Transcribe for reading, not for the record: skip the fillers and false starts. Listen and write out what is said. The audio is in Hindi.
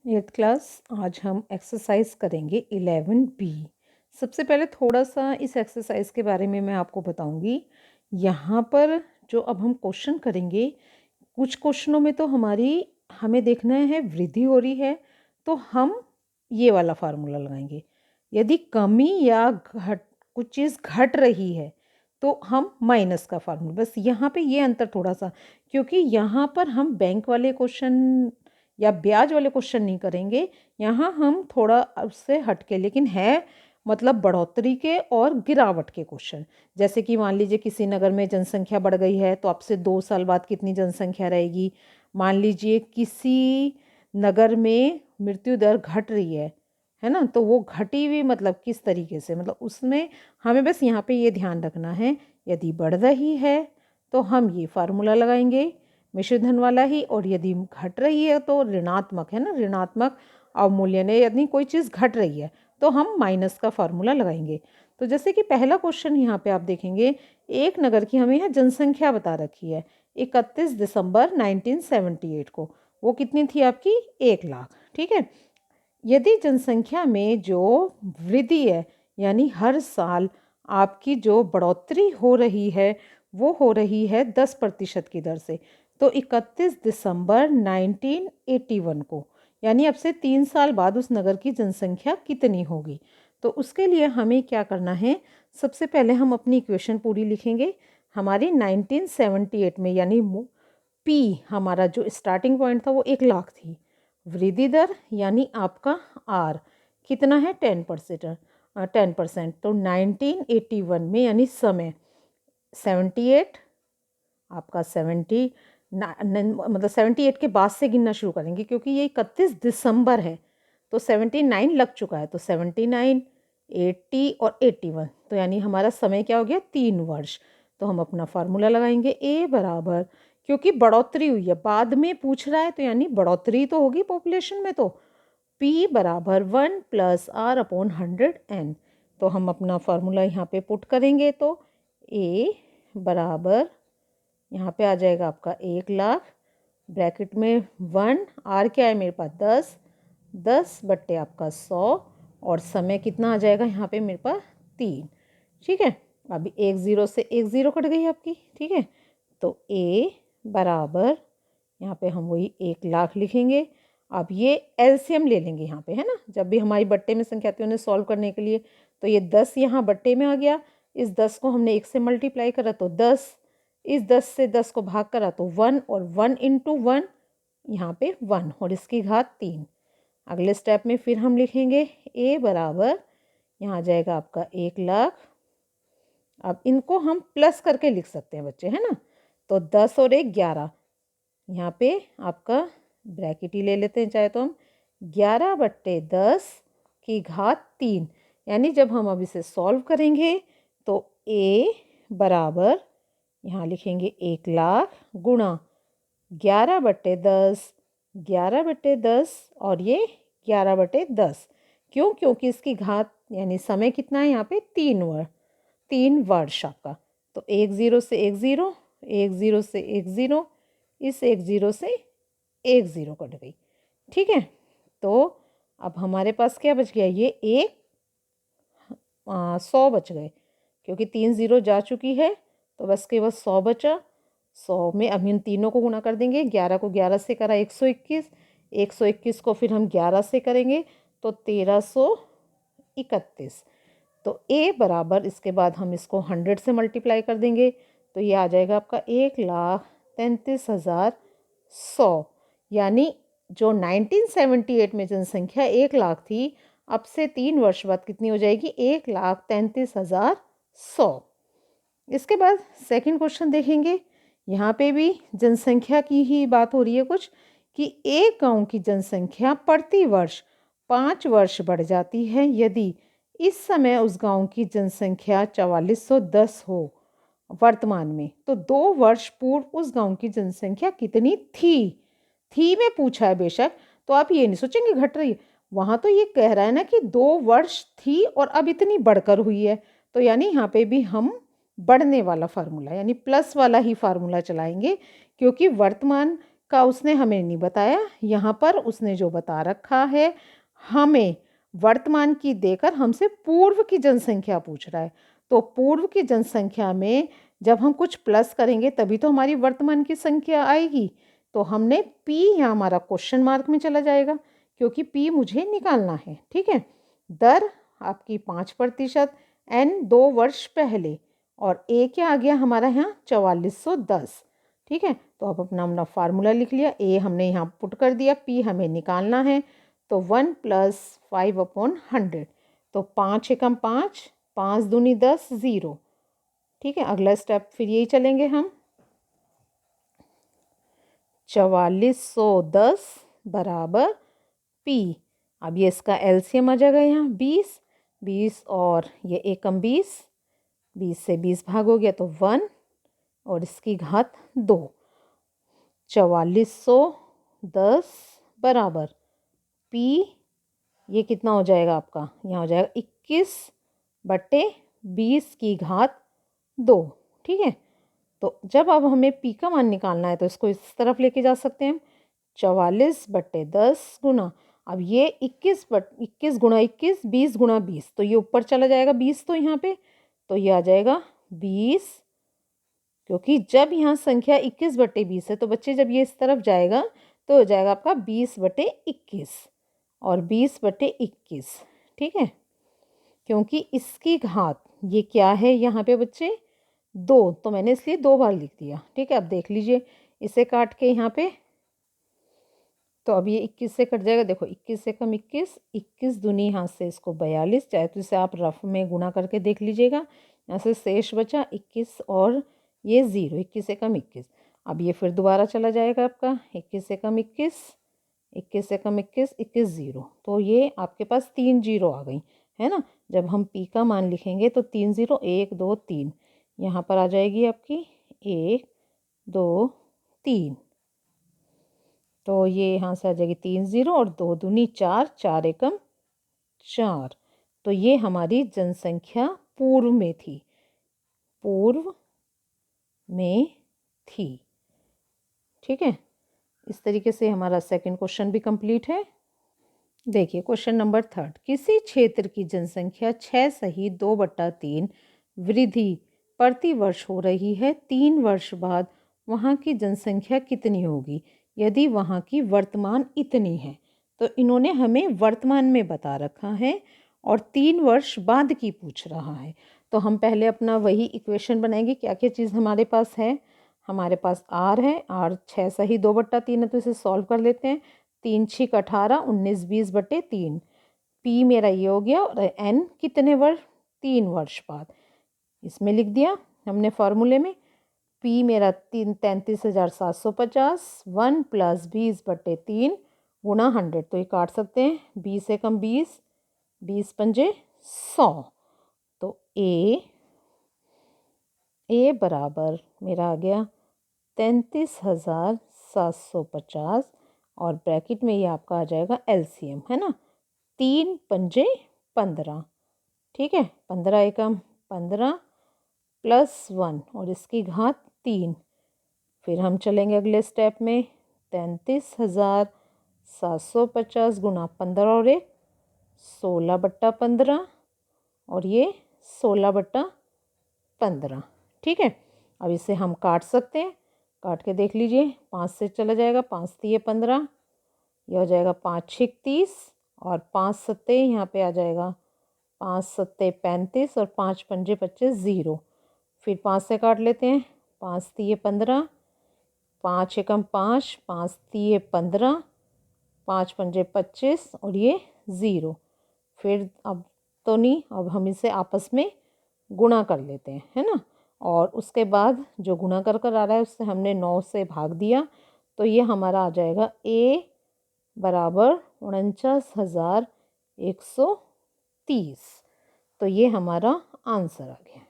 Eighth class. आज हम एक्सरसाइज करेंगे 11B। सबसे पहले थोड़ा सा इस एक्सरसाइज के बारे में मैं आपको बताऊंगी। यहाँ पर जो अब हम क्वेश्चन करेंगे, कुछ क्वेश्चनों में तो हमें देखना है वृद्धि हो रही है, तो हम ये वाला फार्मूला लगाएंगे। यदि कमी या घट कुछ चीज़ घट रही है तो हम माइनस का फार्मूला। बस यहाँ पे ये अंतर थोड़ा सा, क्योंकि यहाँ पर हम बैंक वाले क्वेश्चन या ब्याज वाले क्वेश्चन नहीं करेंगे। यहाँ हम थोड़ा उससे हटके, लेकिन है मतलब बढ़ोतरी के और गिरावट के क्वेश्चन। जैसे कि मान लीजिए किसी नगर में जनसंख्या बढ़ गई है तो अब से 2 साल बाद कितनी जनसंख्या रहेगी। मान लीजिए किसी नगर में मृत्यु दर घट रही है ना, तो वो घटी हुई मतलब किस तरीके से, मतलब उसमें हमें बस यहाँ पे ये ध्यान रखना है। यदि बढ़ रही है तो हम ये फार्मूला लगाएंगे मिश्र धन वाला ही, और यदि घट रही है तो ऋणात्मक, है ना, ऋणात्मक अवमूल्यन है। यदि कोई चीज़ घट रही है तो हम माइनस का फार्मूला लगाएंगे। तो जैसे कि पहला क्वेश्चन यहाँ पे आप देखेंगे, एक नगर की हमें यहाँ जनसंख्या बता रखी है 31 दिसंबर 1978 को। वो कितनी थी आपकी? 1 लाख। ठीक है। यदि जनसंख्या में जो वृद्धि है, यानी हर साल आपकी जो बढ़ोतरी हो रही है वो हो रही है 10% की दर से, तो 31 दिसंबर 1981 को, यानी अब से 3 साल बाद उस नगर की जनसंख्या कितनी होगी। तो उसके लिए हमें क्या करना है, सबसे पहले हम अपनी इक्वेशन पूरी लिखेंगे। हमारी 1978 में, यानी पी हमारा जो स्टार्टिंग पॉइंट था वो 1 लाख थी। वृद्धि दर यानी आपका आर कितना है? 10%। तो 1981 में, यानी समय 78, आपका 78 के बाद से गिनना शुरू करेंगे, क्योंकि ये 31 दिसंबर है तो 79 लग चुका है। तो 79, 80 और 81, तो यानी हमारा समय क्या हो गया? 3 वर्ष। तो हम अपना फार्मूला लगाएंगे ए बराबर, क्योंकि बढ़ोतरी हुई है, बाद में पूछ रहा है तो यानी बढ़ोतरी तो होगी पॉपुलेशन में, तो P बराबर 1+R/100N। तो हम अपना फार्मूला यहाँ पे पुट करेंगे तो A बराबर यहाँ पे आ जाएगा आपका 1 लाख, ब्रैकेट में 1, R क्या है मेरे पास? 10 बट्टे आपका 100, और समय कितना आ जाएगा यहाँ पे मेरे पास? 3। ठीक है। अभी 1 0 से 1 0 कट गई आपकी। ठीक है। तो A बराबर यहाँ पे हम वही 1 लाख लिखेंगे। अब ये एलसीएम ले लेंगे यहाँ पे, है ना, जब भी हमारी बट्टे में संख्या आती है उन्हें सॉल्व करने के लिए। तो ये 10 यहाँ बट्टे में आ गया, इस 10 को हमने 1 से मल्टीप्लाई करा तो 10, इस 10 से 10 को भाग करा तो 1, और 1 × 1 यहाँ पे 1, और इसकी घात 3। अगले स्टेप में फिर हम लिखेंगे A बराबर, यहाँ आ जाएगा आपका 1 लाख। अब इनको हम प्लस करके लिख सकते हैं बच्चे, है ना। तो 10 और 1 11, यहाँ पे आपका ब्रैकेट ही ले लेते हैं चाहे तो हम, 11/10 की घात 3। यानी जब हम अब इसे सॉल्व करेंगे तो A बराबर यहाँ लिखेंगे 1 लाख गुणा 11/10, 11/10, और ये 11/10। क्यों? क्योंकि इसकी घात यानी समय कितना है यहाँ पे? 3 वर्ष आपका। तो 1 0 से 1 0, 1 0 से 1 0, इस 1 0 से 1 0 कट गई। ठीक है। तो अब हमारे पास क्या बच गया? ये 100 बच गए, क्योंकि 3 0 जा चुकी है तो बस केवल 100 बचा। 100 में अब इन तीनों को गुणा कर देंगे। 11 को 11 से करा 121, 121 को फिर हम 11 से करेंगे तो 1331। तो A बराबर, इसके बाद हम इसको 100 से मल्टीप्लाई कर देंगे तो ये आ जाएगा आपका 1,33,100। यानी जो 1978 में जनसंख्या 1 लाख थी, अब से 3 वर्ष बाद कितनी हो जाएगी? 1,33,100। इसके बाद सेकंड क्वेश्चन देखेंगे। यहाँ पे भी जनसंख्या की ही बात हो रही है कुछ, कि एक गांव की जनसंख्या प्रति वर्ष 5 वर्ष बढ़ जाती है यदि इस समय उस गांव की जनसंख्या 4410 हो वर्तमान में, तो 2 वर्ष पूर्व उस गांव की जनसंख्या कितनी थी में पूछा है बेशक, तो आप ये नहीं सोचेंगे घट रही है। वहाँ तो ये कह रहा है ना कि 2 वर्ष थी और अब इतनी बढ़कर हुई है, तो यानी यहाँ पे भी हम बढ़ने वाला फार्मूला यानी प्लस वाला ही फार्मूला चलाएंगे, क्योंकि वर्तमान का उसने हमें नहीं बताया, यहाँ पर उसने जो बता रखा है हमें वर्तमान की देकर हमसे पूर्व की जनसंख्या पूछ रहा है। तो पूर्व की जनसंख्या में जब हम कुछ प्लस करेंगे तभी तो हमारी वर्तमान की संख्या आएगी। तो हमने पी यहाँ हमारा क्वेश्चन मार्क में चला जाएगा क्योंकि पी मुझे निकालना है। ठीक है, दर आपकी 5%, एन 2 वर्ष पहले, और ए क्या आ गया हमारा यहाँ 4410। ठीक है, तो अब अपना फार्मूला लिख लिया, ए हमने यहाँ पुट कर दिया, पी हमें निकालना है। तो 1 + 5/100, तो 5 एकम 5, 5 दूनी 10, 0। ठीक है, अगला स्टेप फिर यही चलेंगे हम। 4410 बराबर पी। अब ये इसका एलसीएम आ जाएगा यहाँ 20, 20 और ये एकम 20, 20 से 20 भाग हो गया तो 1 और इसकी घात 2। 4410 बराबर पी, ये कितना हो जाएगा आपका, यहाँ हो जाएगा 21/20 की घात 2। ठीक है, तो जब अब हमें पी का मान निकालना है तो इसको इस तरफ लेके जा सकते हैं हम। 44/10 गुना, अब ये 21 गुणा 21, 20 गुणा 20, तो ये ऊपर चला जाएगा 20, तो यहाँ पे तो ये आ जाएगा 20, क्योंकि जब यहाँ संख्या 21/20 है तो बच्चे जब ये इस तरफ जाएगा तो हो जाएगा आपका 20/21 और 20/21। ठीक है, क्योंकि इसकी घात ये क्या है यहाँ पे बच्चे 2, तो मैंने इसलिए 2 बार लिख दिया। ठीक है, अब देख लीजिए इसे काट के यहाँ पे, तो अब ये 21 से कट जाएगा। देखो 21 से कम 21, 21 दूनी यहाँ से इसको 42, चाहे तो इसे आप रफ में गुना करके देख लीजिएगा। यहाँ से शेष बचा 21 और ये 0, 21 से कम 21। अब ये फिर दोबारा चला जाएगा आपका 21 से कम 21, 21 से कम 21, 21 0, तो ये आपके पास 3 0 आ गई है ना। जब हम पी का मान लिखेंगे तो 3 0, 1 2 3, यहाँ पर आ जाएगी आपकी 1 2 3, तो ये यहाँ से आ जाएगी 3 0 और 2 दूनी 4, 4 एकम 4। तो ये हमारी जनसंख्या पूर्व में थी, पूर्व में थी। ठीक है, इस तरीके से हमारा सेकंड क्वेश्चन भी कंप्लीट है। देखिए क्वेश्चन नंबर 3, किसी क्षेत्र की जनसंख्या 6 सहित 2/3 वृद्धि प्रति वर्ष हो रही है, 3 वर्ष बाद वहाँ की जनसंख्या कितनी होगी यदि वहाँ की वर्तमान इतनी है। तो इन्होंने हमें वर्तमान में बता रखा है और 3 वर्ष बाद की पूछ रहा है। तो हम पहले अपना वही इक्वेशन बनाएंगे, क्या क्या चीज़ हमारे पास है। हमारे पास आर है, आर 6 सही 2/3 है, तो इसे सॉल्व कर लेते हैं। 3 6 18, 19 20/3। पी मेरा ये हो गया और एन कितने वर्ष, 3 वर्ष बाद, इसमें लिख दिया हमने फार्मूले में। पी मेरा 33,750, 1 + 20/3 गुणा 100, तो ये काट सकते हैं 20 से कम 20, 20 पंजे 100। तो ए बराबर मेरा आ गया 33,750 और ब्रैकेट में ये आपका आ जाएगा एलसीएम, है ना, 3 पंजे 15। ठीक है, 15 एकम 15 + 1 और इसकी घात 3। फिर हम चलेंगे अगले स्टेप में, 33,750 गुना 15 और 1, 16/15 और ये 16/15। ठीक है, अब इसे हम काट सकते हैं, काट के देख लीजिए, 5 से चला जाएगा, 5 3 15, यह हो जाएगा 5 6 30 और 5 7 यहाँ पे आ जाएगा, 5 7 35 और 5 पंजे 25 0। फिर 5 से काट लेते हैं, 5 3 15, 5 एकम 5, 5 3 15, 5 पंजे 25 और ये 0। फिर अब तो नहीं, अब हम इसे आपस में गुणा कर लेते हैं, है ना, और उसके बाद जो गुणा कर कर आ रहा है उससे हमने 9 से भाग दिया, तो ये हमारा आ जाएगा ए बराबर 49,130। तो ये हमारा आंसर आ गया।